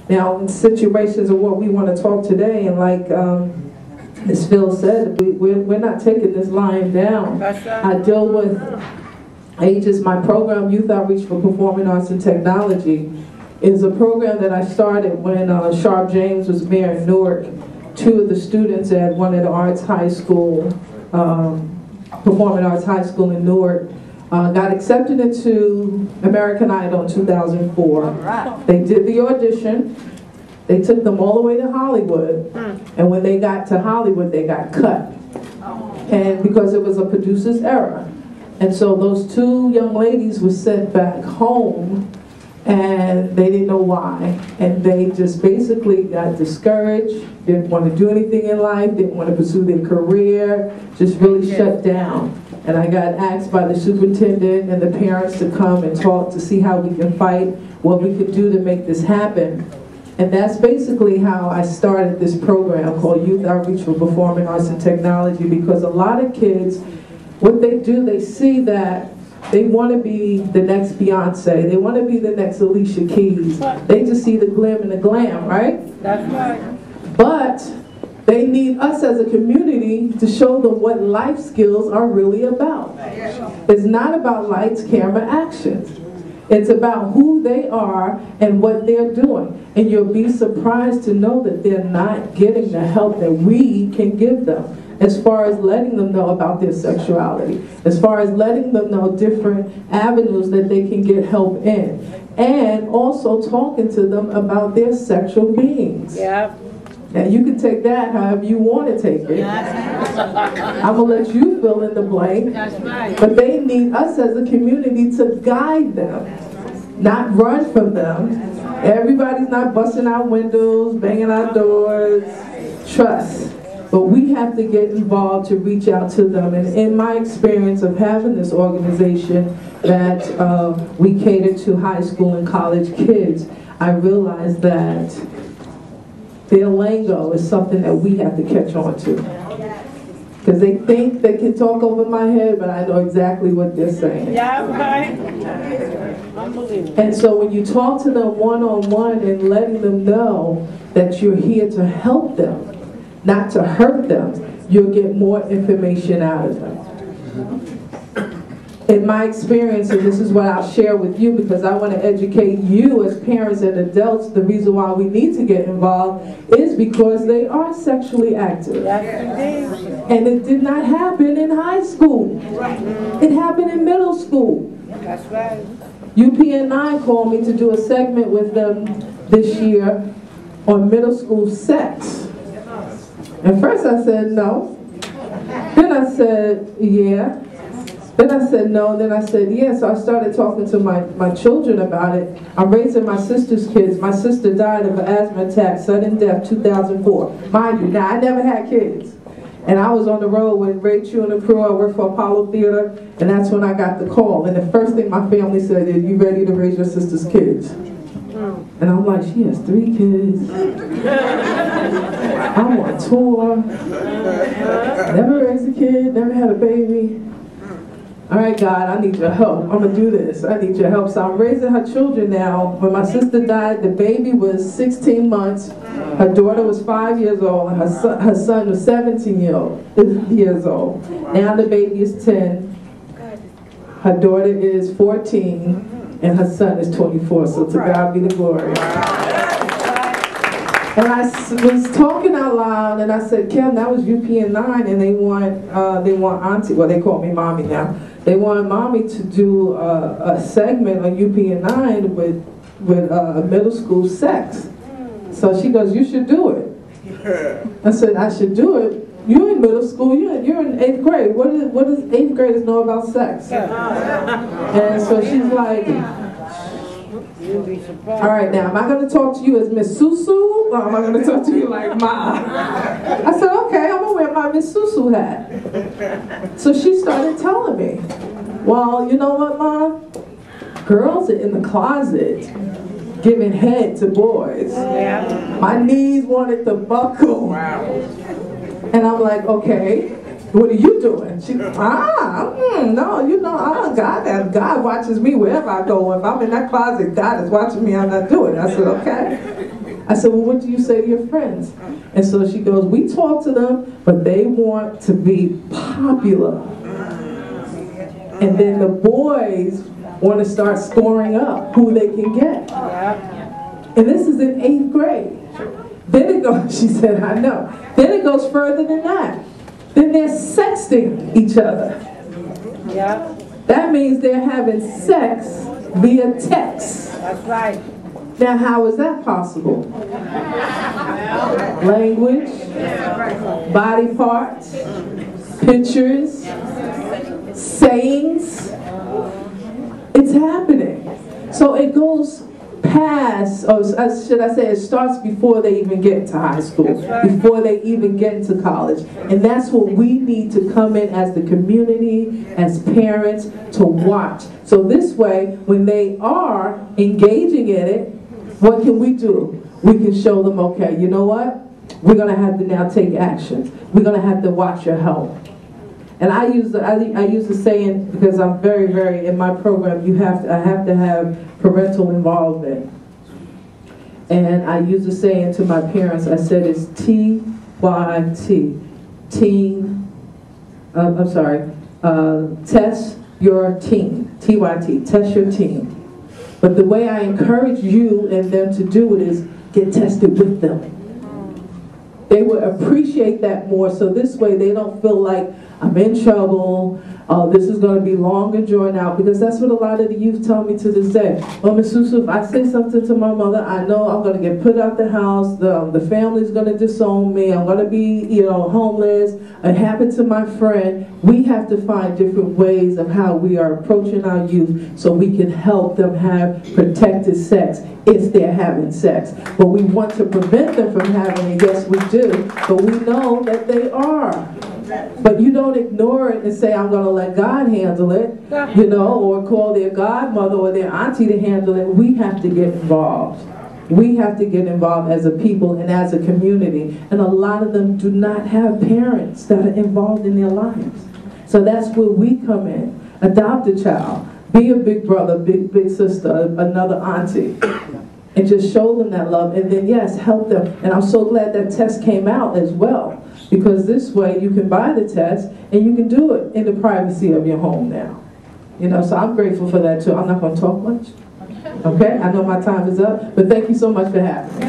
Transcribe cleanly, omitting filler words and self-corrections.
Now, in situations of what we want to talk today, and like as Phil said, we're not taking this lying down. I deal with ages. My program, Youth Outreach for Performing Arts and Technology, is a program that I started when Sharp James was mayor in Newark. Two of the students at one of the arts high school, Performing Arts High School in Newark, got accepted into American Idol in 2004. Right. They did the audition. They took them all the way to Hollywood, and when they got to Hollywood, they got cut. And because it was a producer's error. And so those two young ladies were sent back home, and they didn't know why. And they just basically got discouraged, didn't want to do anything in life, didn't want to pursue their career, just really shut down. And I got asked by the superintendent and the parents to come and talk to see how we can fight, what we could do to make this happen. And that's basically how I started this program called Youth Outreach for Performing Arts and Technology, because a lot of kids, what they do, they see that they want to be the next Beyonce, they want to be the next Alicia Keys. They just see the glim and the glam, right? That's right. But they need us as a community to show them what life skills are really about. It's not about lights, camera, action. It's about who they are and what they're doing. And you'll be surprised to know that they're not getting the help that we can give them, as far as letting them know about their sexuality, as far as letting them know different avenues that they can get help in, and also talking to them about their sexual beings. Yeah. Now you can take that however you want to take it. I'm going to let you fill in the blank. But they need us as a community to guide them, not run from them. Everybody's not busting out windows, banging out doors. Trust. But we have to get involved to reach out to them. And in my experience of having this organization that we cater to high school and college kids, I realized that their lingo is something that we have to catch on to. Because they think they can talk over my head, but I know exactly what they're saying. Yeah, right. Unbelievable. And so when you talk to them one-on-one and letting them know that you're here to help them, not to hurt them, you'll get more information out of them. In my experience, and this is what I'll share with you because I want to educate you as parents and adults, the reason why we need to get involved is because they are sexually active. And it did not happen in high school. It happened in middle school. That's right. UPN 9 called me to do a segment with them this year on middle school sex. And first I said no. Then I said yeah. Then I said no, then I said yes. So I started talking to my children about it. I'm raising my sister's kids. My sister died of an asthma attack, sudden death, 2004. Mind you, now I never had kids. And I was on the road with Ray Chu and the crew. I worked for Apollo Theater, and that's when I got the call. And the first thing my family said is, you ready to raise your sister's kids? And I'm like, she has 3 kids. I'm on tour. Never raised a kid, never had a baby. All right, God, I need your help. I'm going to do this. I need your help. So I'm raising her children now. When my sister died, the baby was 16 months. Her daughter was 5 years old. Her son was 17 years old. Now the baby is 10. Her daughter is 14. And her son is 24. So to God be the glory. And I was talking out loud, and I said, Kim, that was UPN 9, and they want Auntie, well, they call me Mommy now. They want Mommy to do a segment on UPN 9 with middle school sex. So she goes, you should do it. I said, I should do it? You're in middle school, you're in 8th grade. What does 8th graders know about sex? And so she's like, all right, now, am I going to talk to you as Miss Susu, or am I going to talk to you like Ma? I said, okay, I'm going to wear my Miss Susu hat. So she started telling me, well, you know what, Mom? Girls are in the closet giving head to boys. My knees wanted to buckle. And I'm like, okay. What are you doing? She goes, no, you know, God watches me wherever I go. If I'm in that closet, God is watching me, I'm not doing it. I said, okay. I said, well, what do you say to your friends? And so she goes, we talk to them, but they want to be popular. And then the boys want to start scoring up who they can get. And this is in 8th grade. Then it goes, she said, I know. Then it goes further than that. Then they're sexting each other. Yeah. That means they're having sex via text. That's right. Now, how is that possible? Language, body parts, pictures, sayings. It's happening. So it goes past, or should I say, it starts before they even get to high school, before they even get into college. And that's what we need to come in as the community, as parents, to watch. So this way, when they are engaging in it, what can we do? We can show them, okay, you know what? We're going to have to now take action. We're going to have to watch your health. And I use the saying, because I'm very, in my program, I have to have parental involvement. And I use the saying to my parents, I said it's TYT. Test your team. TYT, test your team. But the way I encourage you and them to do it is get tested with them. They will appreciate that more, so this way they don't feel like I'm in trouble, this is going to be long and drawn out, because that's what a lot of the youth tell me to this day. Well, Ms. Susu, if I say something to my mother, I know I'm going to get put out the house, the family's going to disown me, I'm going to be, homeless, it happened to my friend. We have to find different ways of how we are approaching our youth so we can help them have protected sex if they're having sex. But we want to prevent them from having it, yes we do, but we know that they are. But you don't ignore it and say, I'm going to let God handle it, or call their godmother or their auntie to handle it. We have to get involved. We have to get involved as a people and as a community. And a lot of them do not have parents that are involved in their lives. So that's where we come in. Adopt a child. Be a big brother, big sister, another auntie. And just show them that love. And then, yes, help them. And I'm so glad that test came out as well. Because this way you can buy the test and you can do it in the privacy of your home now. So I'm grateful for that too. I'm not going to talk much. Okay? I know my time is up, but thank you so much for having me.